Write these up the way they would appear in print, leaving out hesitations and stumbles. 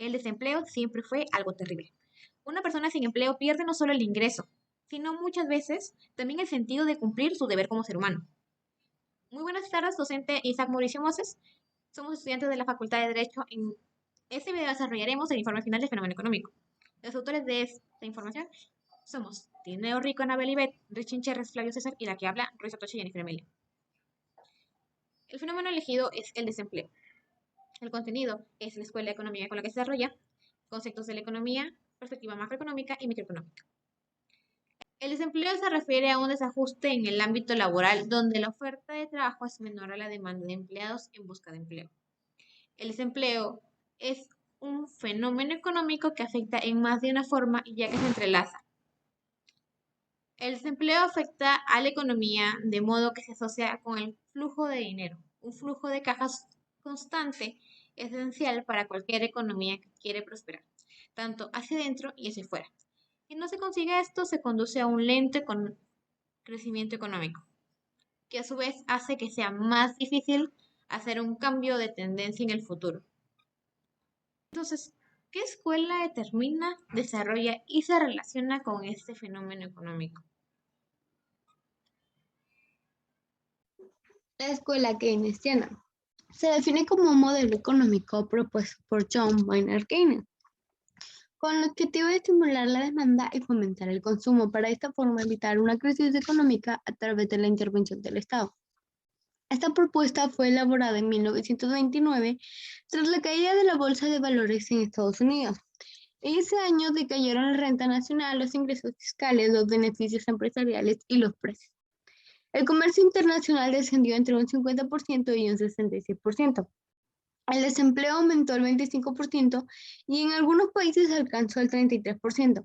El desempleo siempre fue algo terrible. Una persona sin empleo pierde no solo el ingreso, sino muchas veces también el sentido de cumplir su deber como ser humano. Muy buenas tardes, docente Isaac Mauricio Moses. Somos estudiantes de la Facultad de Derecho. En este video desarrollaremos el informe final del fenómeno económico. Los autores de esta información somos Tineo Rico, Anabel Ibet, Richin Cherres, Flavio César y la que habla, Ruiz Atoche y Jennifer Emilia. El fenómeno elegido es el desempleo. El contenido es la escuela de economía con la que se desarrolla, conceptos de la economía, perspectiva macroeconómica y microeconómica. El desempleo se refiere a un desajuste en el ámbito laboral donde la oferta de trabajo es menor a la demanda de empleados en busca de empleo. El desempleo es un fenómeno económico que afecta en más de una forma ya que se entrelaza. El desempleo afecta a la economía de modo que se asocia con el flujo de dinero. Un flujo de cajas constante es esencial para cualquier economía que quiere prosperar, tanto hacia adentro y hacia afuera. Si no se consigue esto, se conduce a un lento crecimiento económico, que a su vez hace que sea más difícil hacer un cambio de tendencia en el futuro. Entonces, ¿qué escuela determina, desarrolla y se relaciona con este fenómeno económico? La escuela keynesiana se define como un modelo económico propuesto por John Maynard Keynes, con el objetivo de estimular la demanda y fomentar el consumo, para de esta forma evitar una crisis económica a través de la intervención del Estado. Esta propuesta fue elaborada en 1929 tras la caída de la bolsa de valores en Estados Unidos. En ese año decayeron la renta nacional, los ingresos fiscales, los beneficios empresariales y los precios. El comercio internacional descendió entre un 50% y un 66%. El desempleo aumentó el 25% y en algunos países alcanzó el 33%.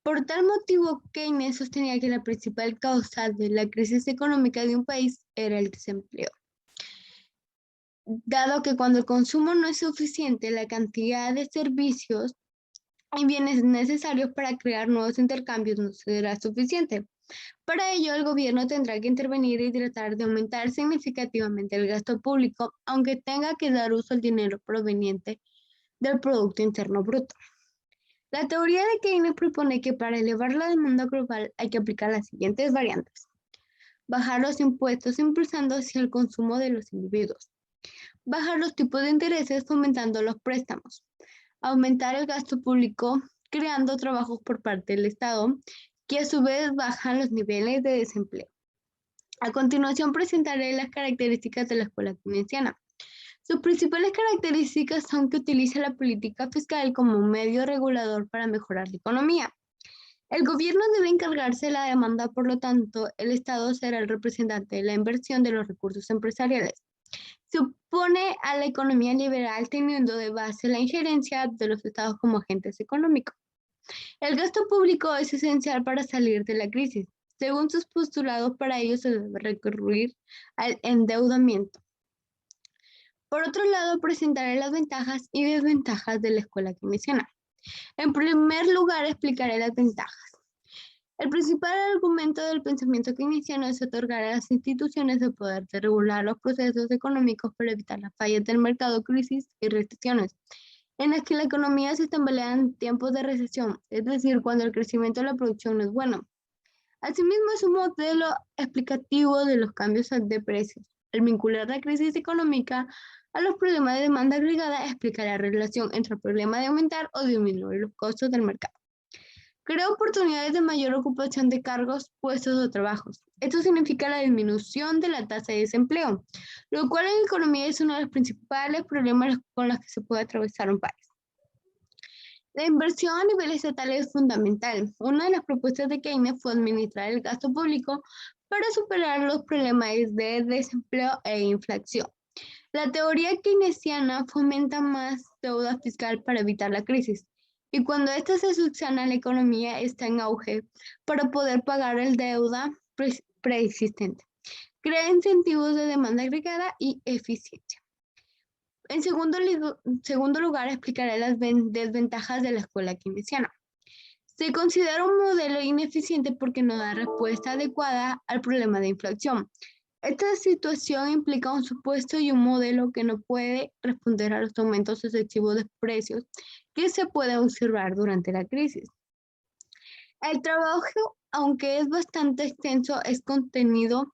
Por tal motivo, Keynes sostenía que la principal causa de la crisis económica de un país era el desempleo, dado que cuando el consumo no es suficiente, la cantidad de servicios y bienes necesarios para crear nuevos intercambios no será suficiente. Para ello, el gobierno tendrá que intervenir y tratar de aumentar significativamente el gasto público, aunque tenga que dar uso al dinero proveniente del Producto Interno Bruto. La teoría de Keynes propone que para elevar la demanda global hay que aplicar las siguientes variantes: bajar los impuestos impulsando hacia el consumo de los individuos, bajar los tipos de intereses fomentando los préstamos, aumentar el gasto público creando trabajos por parte del Estado, que a su vez bajan los niveles de desempleo. A continuación presentaré las características de la escuela keynesiana. Sus principales características son que utiliza la política fiscal como un medio regulador para mejorar la economía. El gobierno debe encargarse de la demanda, por lo tanto, el Estado será el representante de la inversión de los recursos empresariales. Se opone a la economía liberal teniendo de base la injerencia de los estados como agentes económicos. El gasto público es esencial para salir de la crisis. Según sus postulados, para ello se debe recurrir al endeudamiento. Por otro lado, presentaré las ventajas y desventajas de la escuela keynesiana. En primer lugar, explicaré las ventajas. El principal argumento del pensamiento keynesiano es otorgar a las instituciones el poder de regular los procesos económicos para evitar las fallas del mercado, crisis y restricciones, en las que la economía se tambalea en tiempos de recesión, es decir, cuando el crecimiento de la producción no es bueno. Asimismo, es un modelo explicativo de los cambios de precios. Al vincular la crisis económica a los problemas de demanda agregada, explica la relación entre el problema de aumentar o disminuir los costos del mercado. Crea oportunidades de mayor ocupación de cargos, puestos o trabajos. Esto significa la disminución de la tasa de desempleo, lo cual en economía es uno de los principales problemas con los que se puede atravesar un país. La inversión a nivel estatal es fundamental. Una de las propuestas de Keynes fue administrar el gasto público para superar los problemas de desempleo e inflación. La teoría keynesiana fomenta más deuda fiscal para evitar la crisis, y cuando ésta se subsana, la economía está en auge para poder pagar el deuda preexistente. Crea incentivos de demanda agregada y eficiencia. En segundo lugar, explicaré las desventajas de la escuela keynesiana. Se considera un modelo ineficiente porque no da respuesta adecuada al problema de inflación. Esta situación implica un supuesto y un modelo que no puede responder a los aumentos excesivos de precios que se pueden observar durante la crisis. El trabajo, aunque es bastante extenso, es contenido,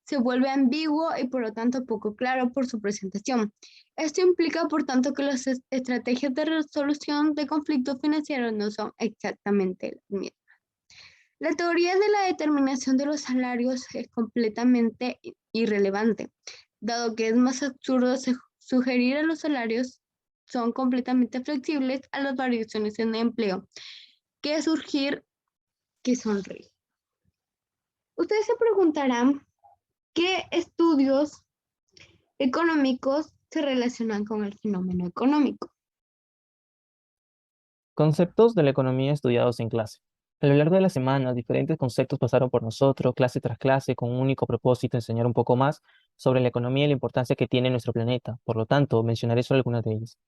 se vuelve ambiguo y por lo tanto poco claro por su presentación. Esto implica, por tanto, que las estrategias de resolución de conflictos financieros no son exactamente las mismas. La teoría de la determinación de los salarios es completamente irrelevante, dado que es más absurdo sugerir a los salarios son completamente flexibles a las variaciones en empleo que surgir que sonríe. Ustedes se preguntarán qué estudios económicos se relacionan con el fenómeno económico. Conceptos de la economía estudiados en clase. A lo largo de la semana, diferentes conceptos pasaron por nosotros, clase tras clase, con un único propósito, enseñar un poco más sobre la economía y la importancia que tiene en nuestro planeta. Por lo tanto, mencionaré solo algunas de ellas.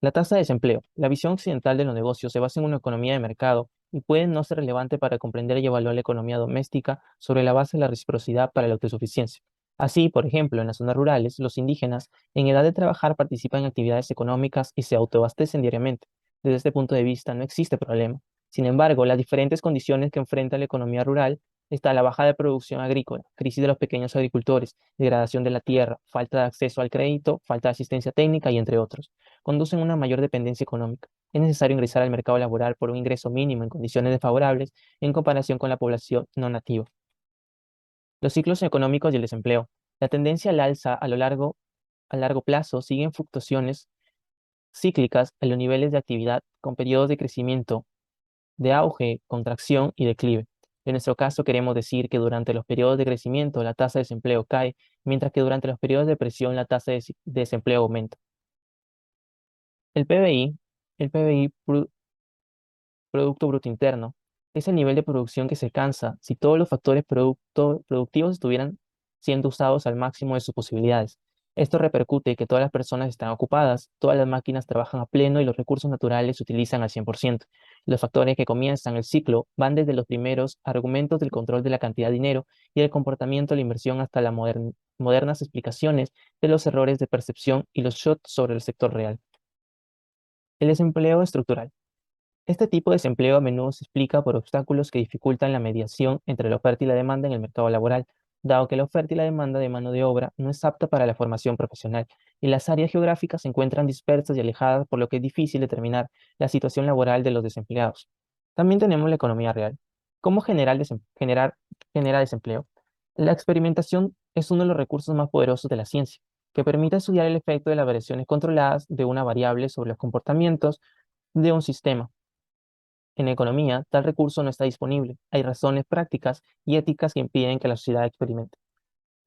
La tasa de desempleo. La visión occidental de los negocios se basa en una economía de mercado y puede no ser relevante para comprender y evaluar la economía doméstica sobre la base de la reciprocidad para la autosuficiencia. Así, por ejemplo, en las zonas rurales, los indígenas en edad de trabajar participan en actividades económicas y se autoabastecen diariamente. Desde este punto de vista, no existe problema. Sin embargo, las diferentes condiciones que enfrenta la economía rural está la baja de producción agrícola, crisis de los pequeños agricultores, degradación de la tierra, falta de acceso al crédito, falta de asistencia técnica y entre otros conducen a una mayor dependencia económica. Es necesario ingresar al mercado laboral por un ingreso mínimo en condiciones desfavorables en comparación con la población no nativa. Los ciclos económicos y el desempleo. La tendencia al alza a largo plazo sigue en fluctuaciones cíclicas en los niveles de actividad con periodos de crecimiento, de auge, contracción y declive. En nuestro caso queremos decir que durante los periodos de crecimiento la tasa de desempleo cae, mientras que durante los periodos de depresión la tasa de desempleo aumenta. El PBI, el PBI Producto Bruto Interno, es el nivel de producción que se alcanza si todos los factores productivos estuvieran siendo usados al máximo de sus posibilidades. Esto repercute que todas las personas están ocupadas, todas las máquinas trabajan a pleno y los recursos naturales se utilizan al 100%. Los factores que comienzan el ciclo van desde los primeros argumentos del control de la cantidad de dinero y el comportamiento de la inversión hasta las modernas explicaciones de los errores de percepción y los shocks sobre el sector real. El desempleo estructural. Este tipo de desempleo a menudo se explica por obstáculos que dificultan la mediación entre la oferta y la demanda en el mercado laboral, dado que la oferta y la demanda de mano de obra no es apta para la formación profesional y las áreas geográficas se encuentran dispersas y alejadas, por lo que es difícil determinar la situación laboral de los desempleados. También tenemos la economía real. ¿Cómo genera desempleo? La experimentación es uno de los recursos más poderosos de la ciencia, que permite estudiar el efecto de las variaciones controladas de una variable sobre los comportamientos de un sistema. En economía, tal recurso no está disponible. Hay razones prácticas y éticas que impiden que la sociedad experimente.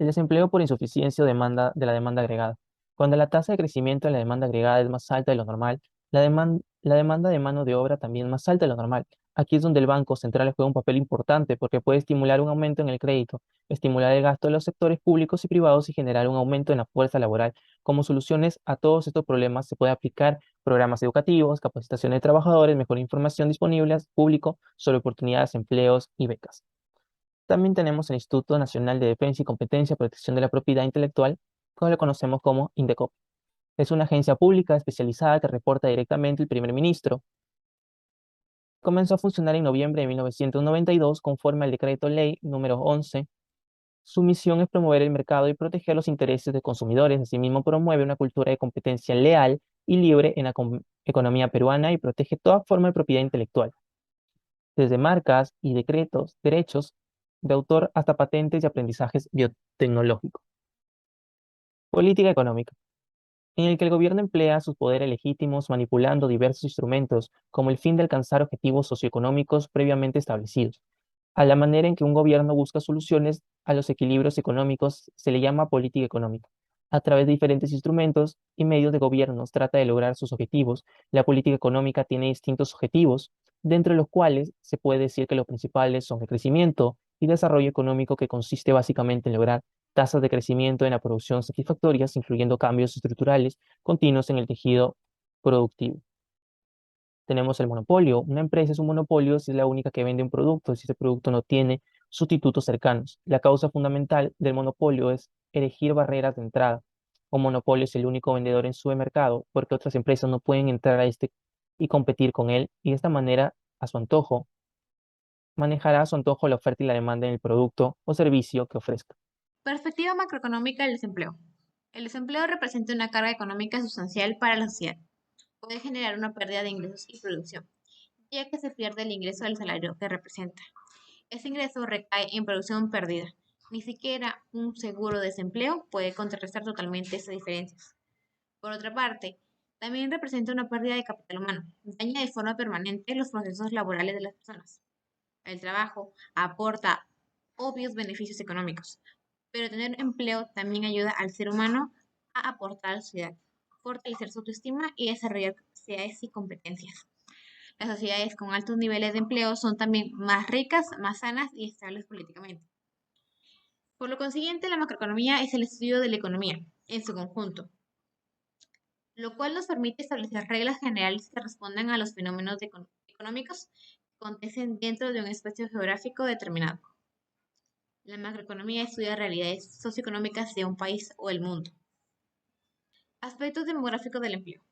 El desempleo por insuficiencia o demanda de la demanda agregada. Cuando la tasa de crecimiento de la demanda agregada es más alta de lo normal, la demanda de mano de obra también es más alta de lo normal. Aquí es donde el Banco Central juega un papel importante porque puede estimular un aumento en el crédito, estimular el gasto de los sectores públicos y privados y generar un aumento en la fuerza laboral. Como soluciones a todos estos problemas se puede aplicar programas educativos, capacitación de trabajadores, mejor información disponible al público sobre oportunidades, empleos y becas. También tenemos el Instituto Nacional de Defensa y Competencia, Protección de la Propiedad Intelectual, que lo conocemos como INDECOP. Es una agencia pública especializada que reporta directamente al primer ministro. Comenzó a funcionar en noviembre de 1992 conforme al decreto ley número 11. Su misión es promover el mercado y proteger los intereses de consumidores. Asimismo, promueve una cultura de competencia leal y libre en la economía peruana y protege toda forma de propiedad intelectual, desde marcas y derechos de autor hasta patentes y aprendizajes biotecnológicos. Política económica, en el que el gobierno emplea sus poderes legítimos manipulando diversos instrumentos como el fin de alcanzar objetivos socioeconómicos previamente establecidos. A la manera en que un gobierno busca soluciones a los equilibrios económicos se le llama política económica. A través de diferentes instrumentos y medios de gobierno trata de lograr sus objetivos. La política económica tiene distintos objetivos, dentro de los cuales se puede decir que los principales son el crecimiento y desarrollo económico, que consiste básicamente en lograr tasas de crecimiento en la producción satisfactorias, incluyendo cambios estructurales continuos en el tejido productivo. Tenemos el monopolio. Una empresa es un monopolio si es la única que vende un producto. Si ese producto no tiene sustitutos cercanos. La causa fundamental del monopolio es erigir barreras de entrada. Un monopolio es el único vendedor en su mercado porque otras empresas no pueden entrar a este y competir con él, y de esta manera, a su antojo, manejará a su antojo la oferta y la demanda en el producto o servicio que ofrezca. Perspectiva macroeconómica del desempleo. El desempleo representa una carga económica sustancial para la sociedad. Puede generar una pérdida de ingresos y producción, ya que se pierde el ingreso del salario que representa. Ese ingreso recae en producción perdida. Ni siquiera un seguro de desempleo puede contrarrestar totalmente esas diferencias. Por otra parte, también representa una pérdida de capital humano. Daña de forma permanente los procesos laborales de las personas. El trabajo aporta obvios beneficios económicos, pero tener empleo también ayuda al ser humano a aportar a la sociedad, fortalecer su autoestima y desarrollar capacidades y competencias. Las sociedades con altos niveles de empleo son también más ricas, más sanas y estables políticamente. Por lo consiguiente, la macroeconomía es el estudio de la economía en su conjunto, lo cual nos permite establecer reglas generales que respondan a los fenómenos económicos que acontecen dentro de un espacio geográfico determinado. La macroeconomía estudia realidades socioeconómicas de un país o el mundo. Aspectos demográficos del empleo.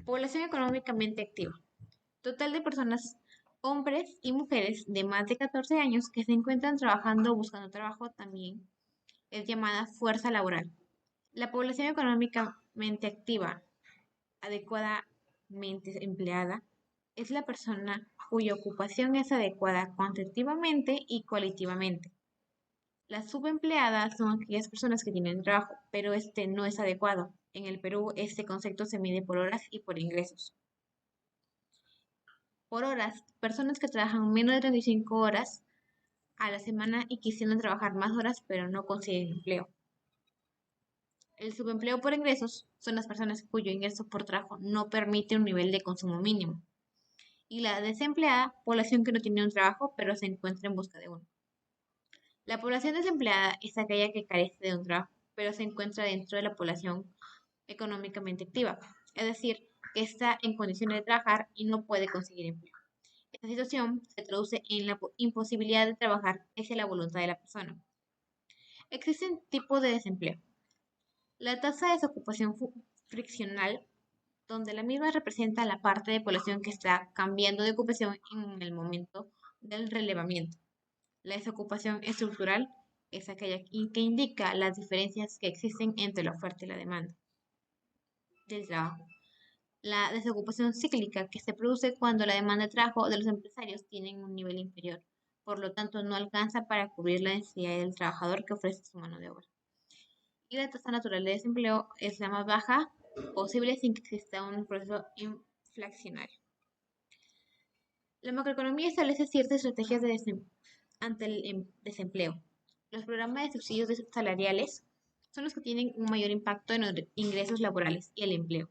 Población económicamente activa. Total de personas, hombres y mujeres de más de 14 años que se encuentran trabajando o buscando trabajo también es llamada fuerza laboral. La población económicamente activa, adecuadamente empleada, es la persona cuya ocupación es adecuada cuantitativamente y cualitativamente. Las subempleadas son aquellas personas que tienen trabajo, pero este no es adecuado. En el Perú, este concepto se mide por horas y por ingresos. Por horas, personas que trabajan menos de 35 horas a la semana y quisieran trabajar más horas, pero no consiguen empleo. El subempleo por ingresos son las personas cuyo ingreso por trabajo no permite un nivel de consumo mínimo. Y la desempleada, población que no tiene un trabajo, pero se encuentra en busca de uno. La población desempleada es aquella que carece de un trabajo, pero se encuentra dentro de la población económicamente activa, es decir, que está en condiciones de trabajar y no puede conseguir empleo. Esta situación se traduce en la imposibilidad de trabajar hacia la voluntad de la persona. Existen tipos de desempleo. La tasa de desocupación friccional, donde la misma representa la parte de población que está cambiando de ocupación en el momento del relevamiento. La desocupación estructural es aquella que indica las diferencias que existen entre la oferta y la demanda del trabajo. La desocupación cíclica, que se produce cuando la demanda de trabajo de los empresarios tiene un nivel inferior, por lo tanto no alcanza para cubrir la necesidad del trabajador que ofrece su mano de obra. Y la tasa natural de desempleo es la más baja posible sin que exista un proceso inflacionario. La macroeconomía establece ciertas estrategias ante el desempleo. Los programas de subsidios salariales son los que tienen un mayor impacto en los ingresos laborales y el empleo,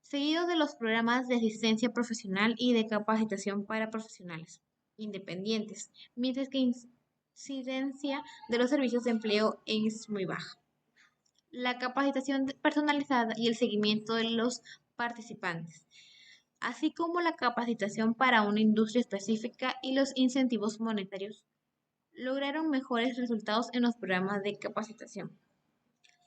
seguidos de los programas de asistencia profesional y de capacitación para profesionales independientes, mientras que incidencia de los servicios de empleo es muy baja. La capacitación personalizada y el seguimiento de los participantes, así como la capacitación para una industria específica y los incentivos monetarios, lograron mejores resultados en los programas de capacitación.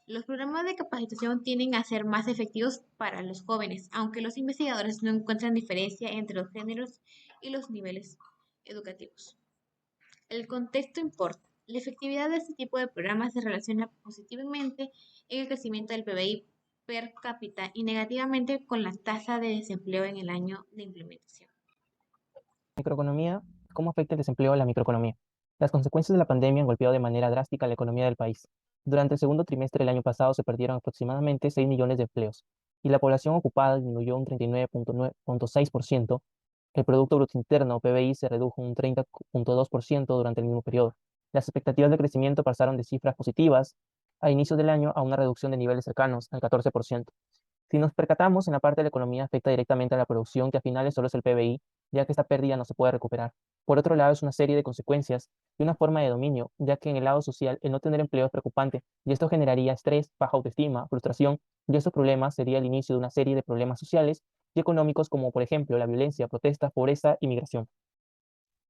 Los programas de capacitación tienden a ser más efectivos para los jóvenes, aunque los investigadores no encuentran diferencia entre los géneros y los niveles educativos. El contexto importa. La efectividad de este tipo de programas se relaciona positivamente en el crecimiento del PBI per cápita y negativamente con la tasa de desempleo en el año de implementación. Microeconomía, ¿cómo afecta el desempleo a la microeconomía? Las consecuencias de la pandemia han golpeado de manera drástica la economía del país. Durante el segundo trimestre del año pasado se perdieron aproximadamente 6 millones de empleos y la población ocupada disminuyó un 39,6%. El Producto Bruto Interno, PBI, se redujo un 30,2% durante el mismo periodo. Las expectativas de crecimiento pasaron de cifras positivas a inicios del año a una reducción de niveles cercanos al 14%. Si nos percatamos, en la parte de la economía afecta directamente a la producción, que al final solo es el PBI, ya que esta pérdida no se puede recuperar. Por otro lado, es una serie de consecuencias y una forma de dominio, ya que en el lado social el no tener empleo es preocupante, y esto generaría estrés, baja autoestima, frustración, y estos problemas sería el inicio de una serie de problemas sociales y económicos como, por ejemplo, la violencia, protesta, pobreza y migración.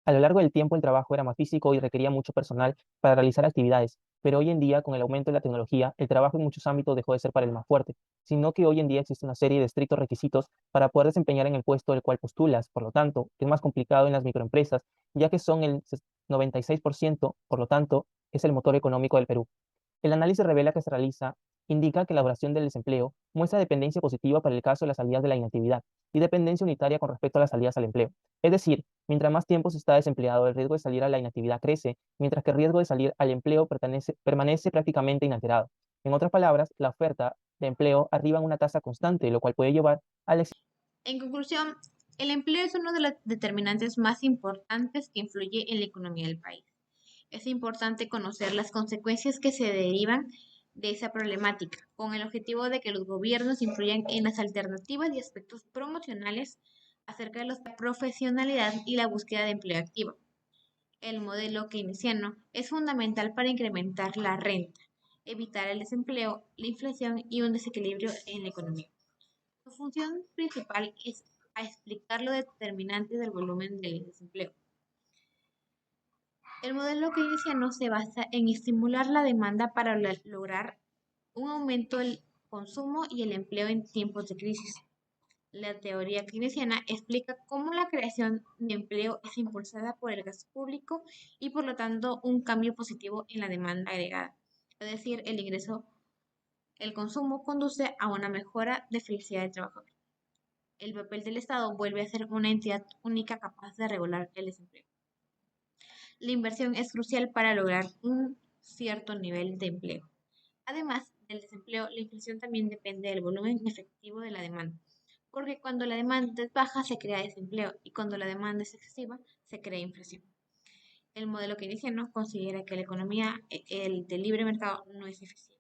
A lo largo del tiempo el trabajo era más físico y requería mucho personal para realizar actividades, pero hoy en día, con el aumento de la tecnología, el trabajo en muchos ámbitos dejó de ser para el más fuerte, sino que hoy en día existe una serie de estrictos requisitos para poder desempeñar en el puesto del cual postulas. Por lo tanto, es más complicado en las microempresas, ya que son el 96%, por lo tanto, es el motor económico del Perú. El análisis revela que se realiza indica que la duración del desempleo muestra dependencia positiva para el caso de las salidas de la inactividad y dependencia unitaria con respecto a las salidas al empleo. Es decir, mientras más tiempo se está desempleado, el riesgo de salir a la inactividad crece, mientras que el riesgo de salir al empleo permanece prácticamente inalterado. En otras palabras, la oferta de empleo arriba en una tasa constante, lo cual puede llevar a la En conclusión, el empleo es uno de los determinantes más importantes que influye en la economía del país. Es importante conocer las consecuencias que se derivan de esa problemática, con el objetivo de que los gobiernos influyan en las alternativas y aspectos promocionales acerca de la profesionalidad y la búsqueda de empleo activo. El modelo keynesiano es fundamental para incrementar la renta, evitar el desempleo, la inflación y un desequilibrio en la economía. Su función principal es a explicar los determinantes del volumen del desempleo. El modelo keynesiano se basa en estimular la demanda para lograr un aumento del consumo y el empleo en tiempos de crisis. La teoría keynesiana explica cómo la creación de empleo es impulsada por el gasto público y por lo tanto un cambio positivo en la demanda agregada, es decir, el ingreso, el consumo conduce a una mejora de felicidad del trabajador. El papel del Estado vuelve a ser una entidad única capaz de regular el desempleo. La inversión es crucial para lograr un cierto nivel de empleo. Además del desempleo, la inflación también depende del volumen efectivo de la demanda, porque cuando la demanda es baja se crea desempleo y cuando la demanda es excesiva se crea inflación. El modelo keynesiano considera que la economía el de libre mercado no es eficiente.